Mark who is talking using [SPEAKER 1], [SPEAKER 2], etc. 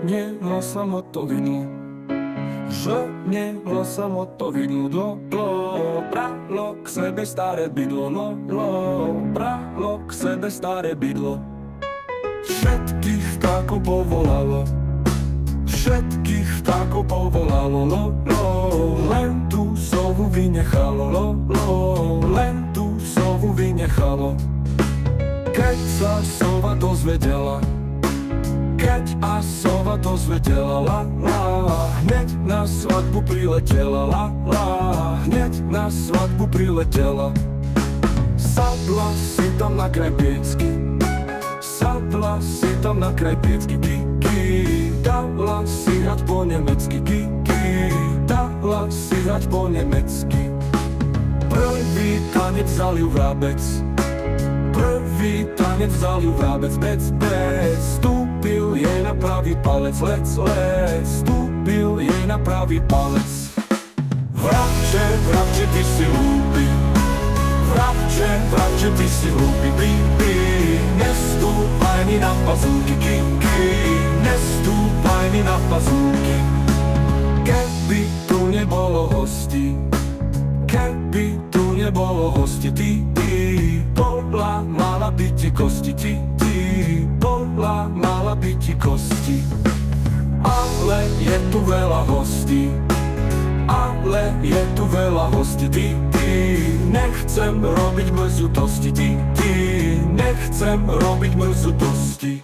[SPEAKER 1] niehlo samotnou vinu, že niehlo samotnou vinu. Bralo k sebe staré bydlo, bralo k sebe staré bydlo. Všetkých vtákov povolalo, všetkých vtákov povolalo, len tú sovu vynechalo, len tú sovu vynechalo. Keď sa sova dozvedela, keď a sova dozvedela, hneď na svadbu priletela, hneď na svadbu priletela. Sadla si tam na kraj piecky, sadla si tam na kraj piecky, dala si hrať po nemecky, dala si hrať po nemecky. Prvý tanec vzal ju vrabec, prvý tanec vzal ju vrabec, stúpil jej na pravý palec, stúpil jej na pravý palec. Vrabče, vrabče, ty si hlúpy, vrabče, vrabče, ty si hlúpy, nestúpaj mi na pazúky, nestúpaj mi na pazúky. Keby tu nebolo hostí, keby tu nebolo hostí, ty mala by ti kosti, mala by ti kosti. Ale je tu veľa hostí, ale je tu veľa hostí, nechcem robiť mrzutosti, nechcem robiť mrzutosti.